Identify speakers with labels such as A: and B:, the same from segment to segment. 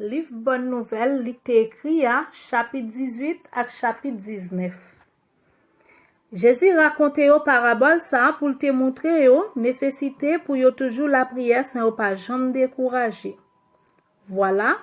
A: Livre Bonne Nouvelle, li te écrit à chapitre 18 à chapitre 19. Jésus raconte aux paraboles ça pour te montrer yo nécessité pour yo toujours la prière sans yo pas jamais décourager. Voilà,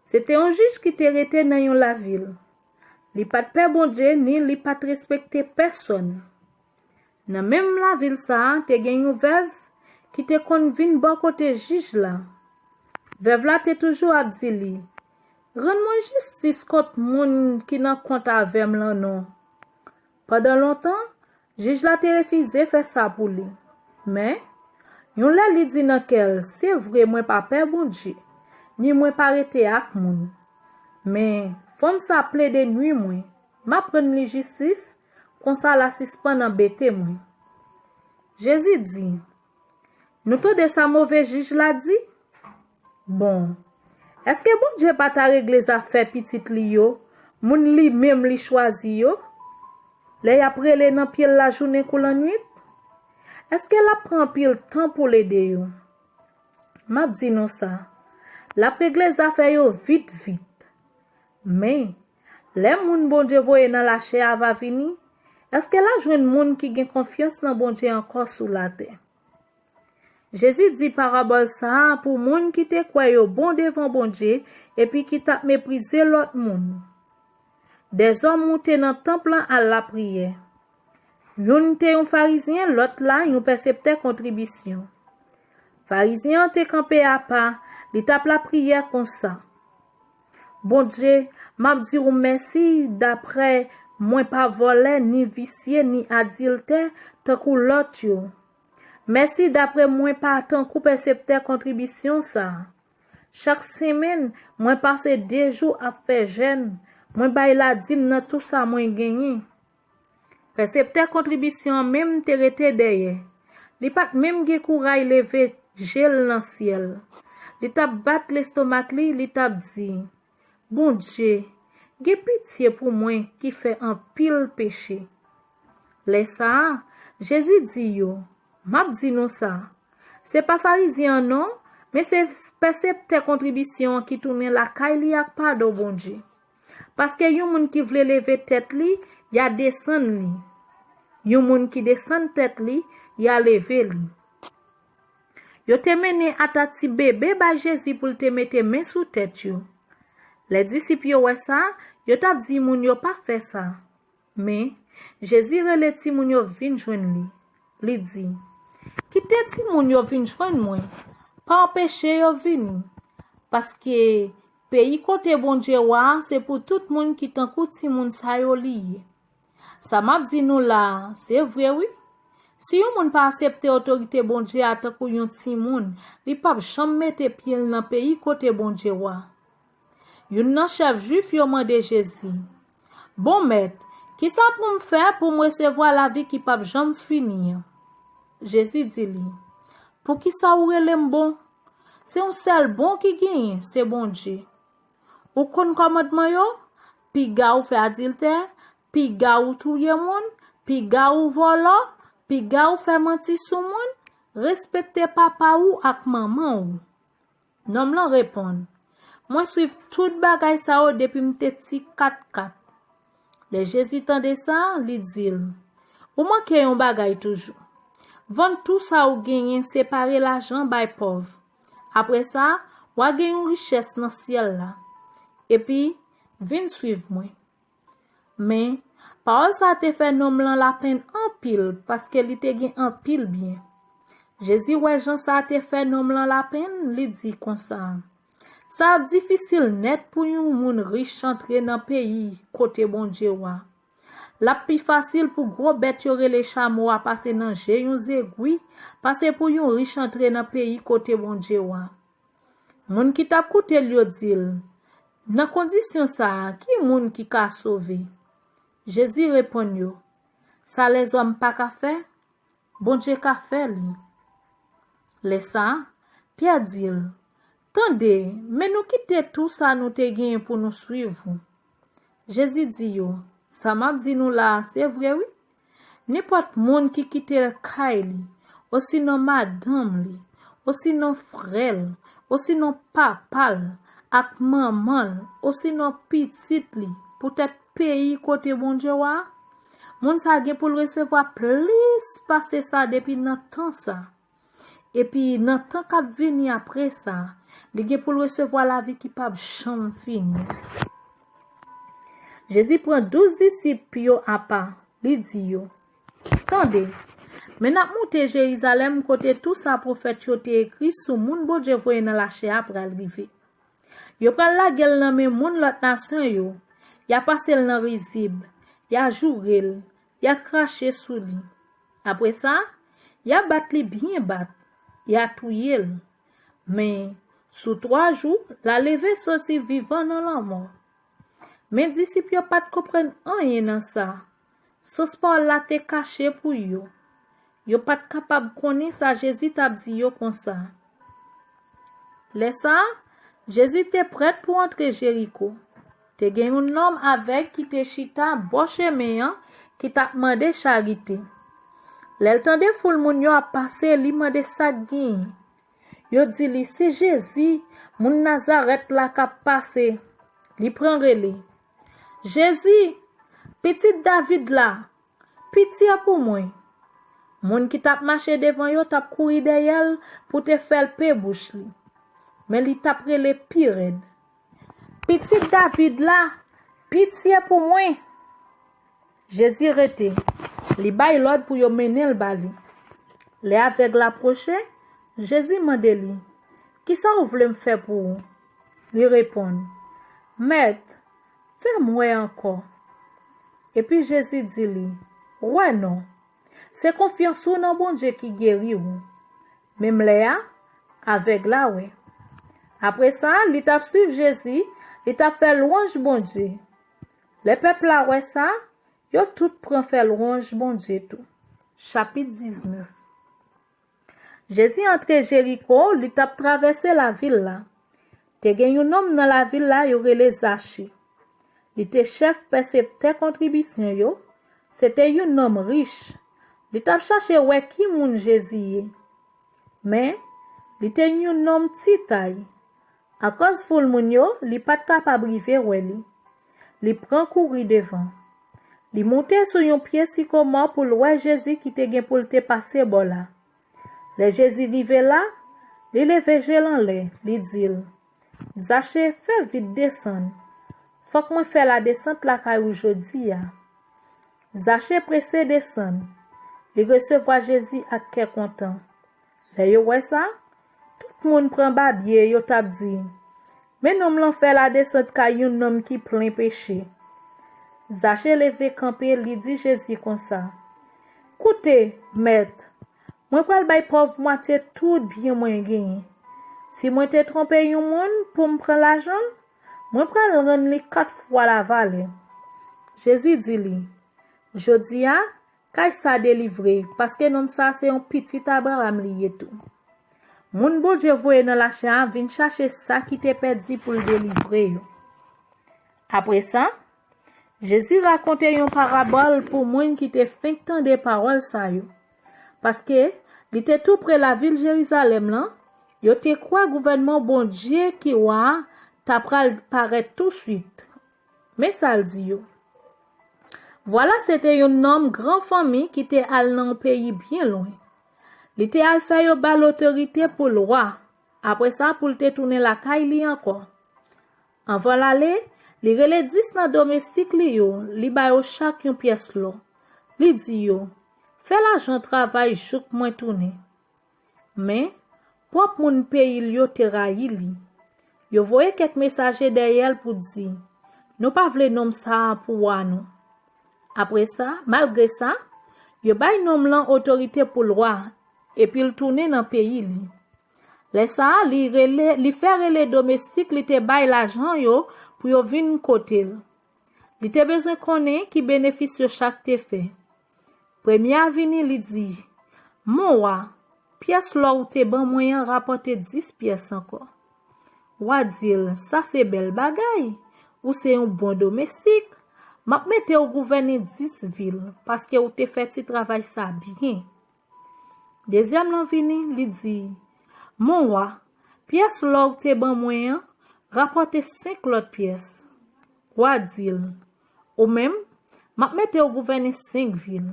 A: c'était un juge qui te rete dans la ville. Li pas de père bon Dieu ni li pas respecter personne. Dans même la ville ça, te gen une veuve qui te kon vin bon côté juge là. Veuve là te toujours a dit li, rends-moi justice contre moun qui nan compte avec là non. Pendant longtemps, juge la te refusé faire ça pour lui. Mais yon la li dit nan kel, c'est vrai moi pas peur bon Dieu, ni moi pas rete ak moun. Mais femme ça plaide nuit moi, m'a prendre li justice, kon ça la suspend embêter moi. Jésus dit, nous tout de sa mauvais juge l'a dit. Bon, est-ce que bon Dieu pas ta régler les affaires petite li yo, moun li même li choisi yo? Les après les nan pile la journée ou la nuit? Est-ce qu'elle a prend pile temps pour l'aider yo? M'a dit non ça. La régler les affaires yo vite. Mais les moun bon Dieu voye dans la chair va venir. Est-ce qu'elle a joindre moun qui gen confiance dans bon Dieu encore sous la terre? Jésus dit parabole ça pour moun qui te croyent bon devant bon Dieu et puis qui t'a méprisé l'autre moun. Des hommes monté dans temple à la prière. Yon te un pharisien, l'autre là yon percepteur contribution. Pharisien te campé à part, li tape la prière comme ça. Bon Dieu, m'a dit ou merci d'après moi pas volé ni vicié ni adultère tant que l'autre yo. Merci d'après moi pas tant que percepteur contribution ça. Chaque semaine, moi passe 2 jours à faire jeûne. Moi bay la dîme dans tout ça moi gagné. Percepteur contribution même te rete derrière. Li pat même ge courage lever gel dans ciel. Li t'a bat l'estomac li t'a dit, bon Dieu, ge pitié pour moi qui fait un pile péché. Laisse ça, Jésus dit yo, m'a dit non ça. C'est pas pharisien non, mais c'est percepteur contribution qui tourne la caille li ak pardon bon Dieu. Parce que yon moun qui vle lever tête li, y a descend li. Yon moun qui descend tête li, y a lever li. Yo te mené à ta ti bébé ba Jésus pour te mettre main sous tête yo. Les disciples yo wè ça, yo t'a dit moun yo pas fait ça. Mais Jésus relè ti moun yo vinn joindre li. Li dit, quitte ti moun yo vinn joindre moi, pas empêcher yo vinn. Parce que pays côté bon Dieu wa, c'est pour tout monde qui t'en kout si moun sa yo lié. Ça m'a dit nous là, c'est vrai oui. Si yon moun pas accepter autorité bon Dieu à tant yon ti moun, li pa jamais mette pied dans pays côté bon Dieu wa. Yon nan chef juif yo mande Jésus. Bon maître, qui ça pour me faire pour me recevoir la vie qui pa jamais finir? Jésus dit li, pour qui ça ou relem bon? C'est un seul bon qui gagne, c'est bon Dieu. Ou kon commandement yo, pi ga ou fait adultère, pi ga ou touye moun, pi ga ou volo, pi ga ou fait menti sou moun, respecter papa ou ak maman ou. Nom lan répond, moi suivre tout bagay sa ou depuis m'te ti 4-4. Le Jésus tande ça, li dit, ou manke yon bagay toujours. Vend tout ça ou genyen, séparer l'argent bay pauvre. Après ça, ou a gen une richesse dans ciel là. Et puis, viens suivre moi. Mais, parole ça te fait nom lan la peine en pile, parce que li te gen en pile bien. Jésus ouais Jean ça te fait nom lan la peine, li dit comme ça. Ça difficile net pour yon moun riche entrer dans pays côté bon Dieu wa. La plus facile pour gros bête yo les chameaux à passer dans jè yon zégui, passer pour yon riche entrer dans pays côté bon Dieu wa. Moun qui t'a coûté li yo dil. Dans condition ça, qui moun qui ka sauvé? Jésus répond yo, ça les hommes pas ka fait, bon Dieu ka fait li. Laisse ça, Pierre dit, tendez, mais nous quitter tout ça nous te gen pour nous suivre. Jésus dit yo, ça m'a dit nous là, c'est vrai oui. N'importe moun qui quitte le kay li, aussi non madame li, aussi non frère, aussi non papa, ak maman, aussi non petit li, peut-être pays côté bon Dieu wa, moun sa gen pour recevoir plus passer ça depuis nan temps ça. Et puis nan temps k'ap vini après ça, li gen pour recevoir la vie qui pa jamais fini. Jésus prend 12 disciples yo à part, li dit yo. Tendez, mais n'a monté Jérusalem côté tout ça prophète yo te écrit sous moun bon Dieu voye dans la chair après arriver. Yo pral la gueule nan men moun lot nation yo. Ya passé nan risible, ya jourel, ya craché sous li. Après ça, ya bat li bien bat, ya touye. Mais sous 3 jours, la levé sorti vivant dans la mort. Mais disciples yo pas comprendre rien dans ça. Ce sport là te caché pour yo. Yo pas capable connaître ça Jésus t'a dit yo comme ça. Laisse ça, Jésus était prêt pour entrer Jéricho. Te gen un homme avec qui te chita bon chemin qui t'a demandé charité. L'el tande foule moun yo a passé li mande sa gen. Yo di li c'est Jésus moun Nazareth la ka passé. Li prend relé. Jésus, petit David là, pitié pour moi. Moun qui t'a marché devant yo t'a couru derrière pour te faire pe bouche li. Mais li t'a prélé pire. Petit David là, pitié pour moi. Jésus rete. Li bay l'ordre pour yo mener le bali. Les aveugles approché, Jésus mande li, qui ça vous voulez me faire pour vous? Li répond, Maître, fais-moi encore. Et puis Jésus dit li, ouais non, c'est confiance ou non bon Dieu qui guérit ou. Même Léa, avec la ouais. Après ça, il t'a suivi Jésus, il t'a fait louange bon Dieu. Le peuple là ouais ça, yo tout prend fait louange bon Dieu tout. Chapitre 19. Jésus entre Jéricho, il t'a traversé la ville là. Te gen un homme dans la ville là, yo relé Zaché. Il était chef percepteur contribution yo. C'était un homme riche. Il t'a cherché ouais qui moun Jésus. Mais il était un homme petit taille. À cause foule moun yo, li pas capable river ouais li. Li prend courir devant. Li monte sur un pied sycomore pour voir Jésus qui te gen pour te passer bon là. Le Jésus rive là, li leve gelan l'air, li dit, Zaché fait vite descendre. Faut que moi fait la descente la kay aujourd'hui. Zaché pressé descendre. Il recevoir Jésus à cœur content. Le yo ouais ça, tout le monde prend babier, yo t'a dit. Mais non m'lon fait la descente kay un homme qui plein péché. Zaché levé camper, li dit Jésus comme ça. Écoutez, maître, moi pral bay pauvre moitié tout bien moi gagné. Si moi te trompé yon monde pour me prendre l'argent, moi pral rendre li 4 fois la valeur. Jésus dit li, jodi a, kay sa délivré parce que non ça c'est un petit Abraham lié tout. Moun bon Dieu voye dans la chair vinn chercher ça qui te perdu pour le délivrer. Après ça, Jésus racontait une parabole pour moun qui te fait entendre paroles ça yo. Parce que il était tout près la ville Jérusalem là, yo te croit gouvernement bon Dieu qui wa t'a pral paraître tout de suite. Mais ça le dit yo. Voilà, c'était un homme grand famille qui était allé dans un pays bien loin. Il était allé faire ba l'autorité pour le roi. Après ça, pour te tourner la caille li encore. Avant l'aller, li relè 10 nan domestique li yo, li bay yo chaque une pièce lo. Li dit yo, fais l'argent travail jouk moins tourner. Mais, propre moun pays li yo te rayi li. Yo voye quelques messagers derrière pour dire, nous pas vle nom ça pour wa non. Après ça, malgré ça, yo bay nom lan autorité pour le roi, et puis il tourne dans pays li. Les ça, li faire les domestiques, li te bay l'argent yo, pour yo vin côté. Li te besoin connaît qui bénéficie chaque te fait. Premier vini li dit, mon roi, pièce là ou te ban moyen rapporter 10 pièces encore. Wa dit, ça c'est belle bagaille, ou c'est un bon domestique. M'a mette au gouverner 10 villes, parce que ou te fait ti travail ça bien. Deuxième lan vini, li dit, mon roi, pièce là ou te ban moyen, rapporter 5 l'autre pièces. Roi dit, ou même, m'a mette au gouverner 5 villes.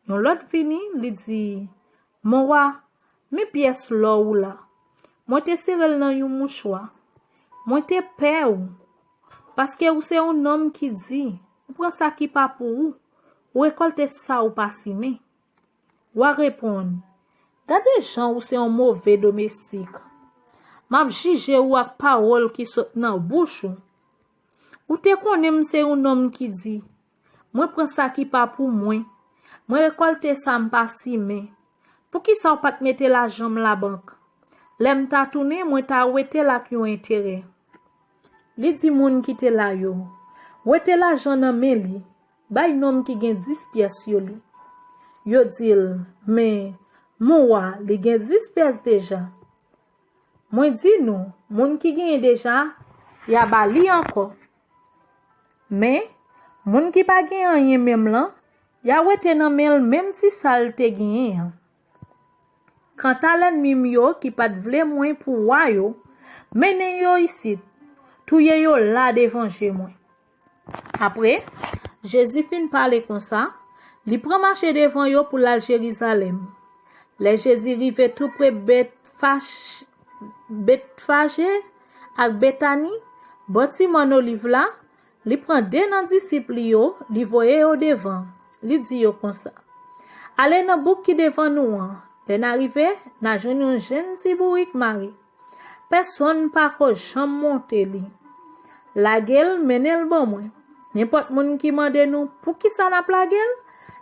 A: Yon l'autre fini, li dit, mon roi, mes pièces là ou là. Moi te serrel nan yon mouchoir. Moi te peur parce que ou c'est un homme qui dit, ou prend ça qui pas pour ou récolte ça ou pas simé. Ou répondre, gardez gens ou c'est un mauvais domestique. M'a jugé ou ak parole qui saute nan bouche ou te connais c'est un homme qui dit, moi prend ça qui pas pour moi. Moi récolte ça m'pas simé. Pour qui ça ou pas te mette la jambe la banque? L'aime ta tourné, moi ta ouete la ki yon intérêt. Li di moun ki te la yo. Ouete la jan nan men li. Bay nom ki gen 10 pièces yo li. Yo dil, mais moi li gen 10 pièces déjà. Moi di nou, moun ki gen déjà, ya bali encore. Mais moun ki pa gen rien même lan, ya ouete nan men même si sal te gen. Quand à l'ennemi yo qui pas de vle moins pour wa yo, menen yo ici, touye yo là devant chez moi. Après, Jésus fin parler comme ça, li prend marcher devant yo pour la Jérusalem. Les Jésus rive tout près Bethphagé ak Bethany, bâtiment olive là, li prend deux nan disciples yo, li voye yo devant, li di yo comme ça. Allez nan bouk qui devant nous. Len arrivé, n'a jouni un jeune si bourrique mari. Personne pas ko jam monte li. La gel menel bon moi. N'importe moun qui mande nous pour qui ça n'a la gel,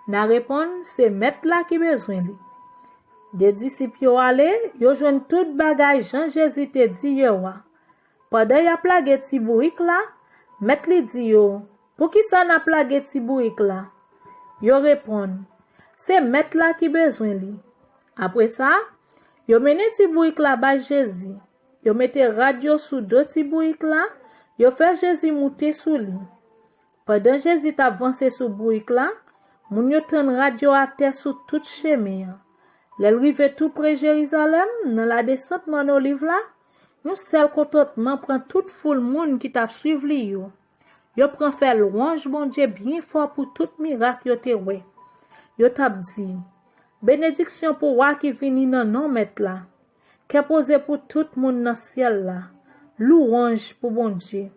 A: n'a répond c'est mettre là qui besoin li. Des disciples yo ale, yo joine tout bagay Jean Jésus te dit yo wa. Pendant y a plage ti bourrique là, mettre li dit yo, pour qui ça n'a plage ti bourrique là? Yo répond c'est mettre là qui besoin li. Après ça, yo mene ti bourrique là ba Jésus. Yo mette radio sous deux ti bourrique là, yo fait Jésus monter sous li. Pendant Jésus t'a avancé sous bourrique là, moun yo ten radio à terre sous tout chemin. L'el rive tout près Jérusalem, dans la descente mon olive là, nous seul contentement prend toute foule moun qui t'a suivre li yo. Yo prend faire louange bon Dieu bien fort pour tout miracle yo te wè. Yo t'a dit bénédiction pour roi qui vini nan non mettre là. Qu'est posé pour tout monde dans ciel là. Louange pour bon Dieu.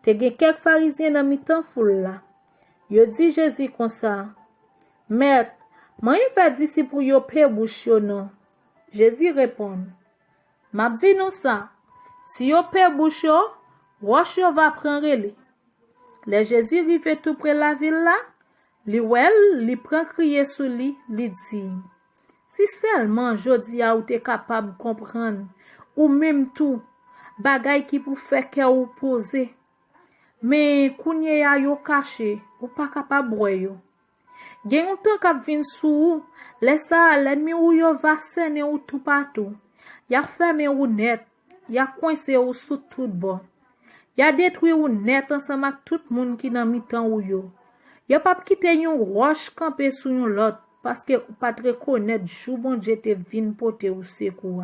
A: Te gen quelques pharisiens dans mi-temps foule là. Yo dit Jésus comme ça. Maître, moi il fait d'ici pour yo pe bouche yo non. Jésus répond. M'a dit nous ça. Si yo pe bouche yo, roche yo va prendre li. Les Jésus rive tout près la ville là. Li prend crier sous li dit. Si seulement jodi a ou te capable comprendre ou même tout bagay qui pou faire que ou poser. Mais kounye ya yo caché ou pas capable boire yo. Gen un temps k'ap vin sou, laisse l'ennemi ou yo va sene ou tout partout. Ya fermé ou net, ya coincé ou sous tout bon. Ya détruit ou net ensemble avec tout moun qui nan mi-temps ou yo. Ya pas quitter yon roche camper sou yon lot parce que ou pas reconnaître jou bon Dieu te vin pote ou secours.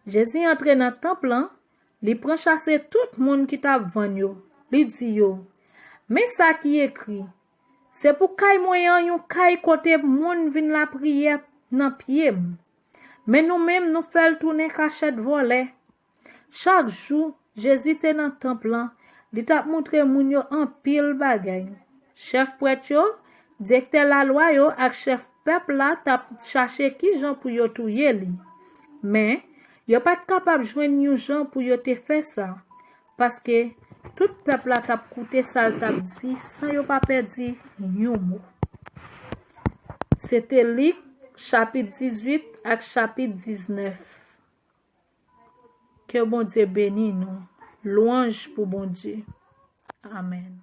A: Jésus entre dans temple, li prend chasser tout moun qui t'a vend yo. Li di yo, mais ça qui écrit, c'est pour kay moyen yon kay côté moun vin la prière nan pied. Mais nous même nous fait tourner cachette volée. Chaque jour, Jésus te dans temple, li t'a montré moun yo en pile bagay. Chef prêtre yo, directeur la loi yo ak chef peuple la t'a chercher qui gens pour yo touyer li. Mais yo pas capable joindre yon gens pour yo te faire ça parce que tout peuple la t'a coûté ça t'a dit sans yo pas perdu yon mot. C'était Luc chapitre 18 ak chapitre 19. Que bon Dieu bénisse nous. Louange pour bon Dieu. Amen.